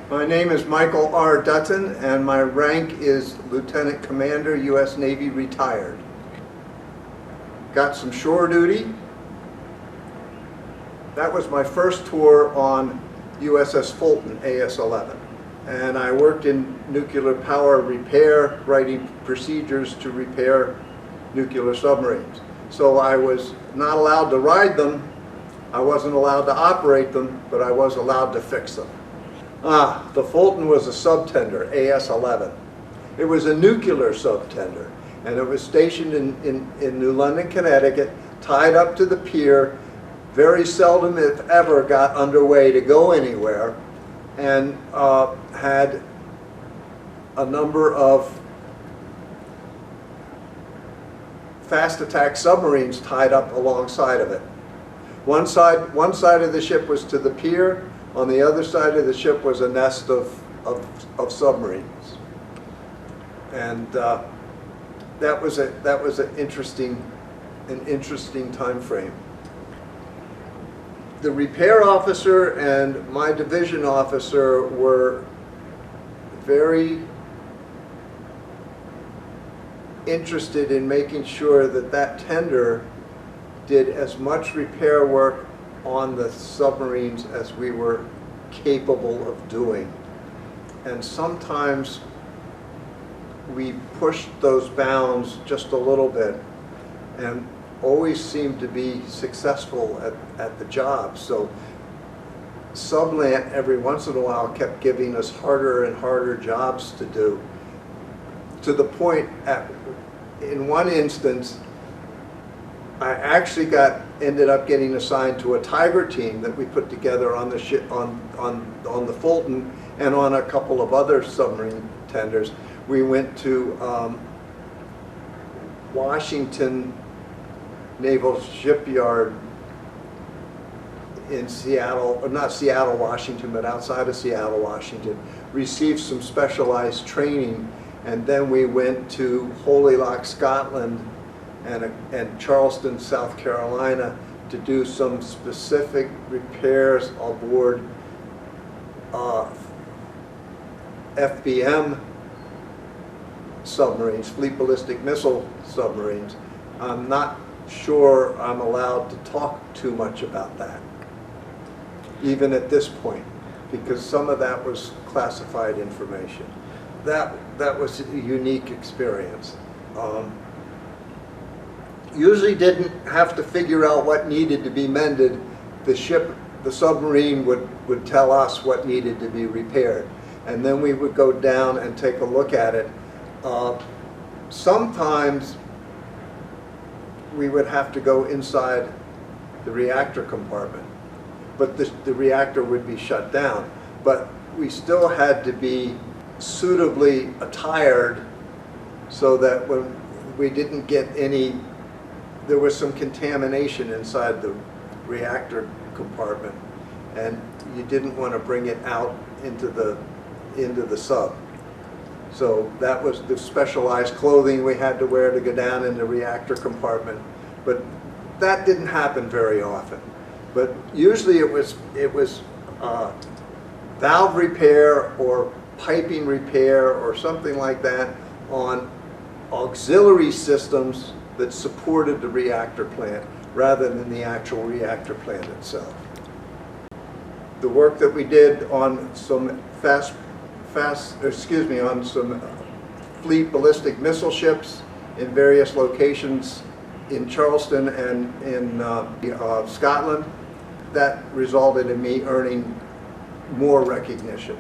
My name is Michael R. Dutton, and my rank is Lieutenant Commander, U.S. Navy, retired. Got some shore duty. That was my first tour on USS Fulton, AS-11. And I worked in nuclear power repair, writing procedures to repair nuclear submarines. So I was not allowed to ride them, I wasn't allowed to operate them, but I was allowed to fix them. The Fulton was a subtender, AS-11. It was a nuclear subtender, and it was stationed in New London, Connecticut, tied up to the pier, very seldom, if ever, got underway to go anywhere, and had a number of fast attack submarines tied up alongside of it. One side of the ship was to the pier. On the other side of the ship was a nest of submarines, and that was an interesting time frame. The repair officer and my division officer were very interested in making sure that that tender did as much repair work on the submarines as we were capable of doing. And sometimes we pushed those bounds just a little bit and always seemed to be successful at the job. So Sublant every once in a while kept giving us harder and harder jobs to do, to the point in one instance I actually ended up getting assigned to a Tiger team that we put together on the ship, on the Fulton, and on a couple of other submarine tenders. We went to Washington Naval Shipyard in Seattle, or not Seattle, Washington, but outside of Seattle, Washington, received some specialized training, and then we went to Holy Loch, Scotland, and Charleston, South Carolina, to do some specific repairs aboard FBM submarines, Fleet Ballistic Missile submarines. I'm not sure I'm allowed to talk too much about that, even at this point, because some of that was classified information. That was a unique experience. Usually didn't have to figure out what needed to be mended. The submarine would tell us what needed to be repaired, and then we would go down and take a look at it. Sometimes we would have to go inside the reactor compartment, but the reactor would be shut down. But we still had to be suitably attired so that when we didn't get any, there was some contamination inside the reactor compartment, and you didn't want to bring it out into the sub. So that was the specialized clothing we had to wear to go down in the reactor compartment. But that didn't happen very often. But usually it was valve repair or piping repair or something like that on auxiliary systems that supported the reactor plant rather than the actual reactor plant itself. The work that we did on some on some Fleet Ballistic Missile ships in various locations in Charleston and in Scotland, that resulted in me earning more recognition.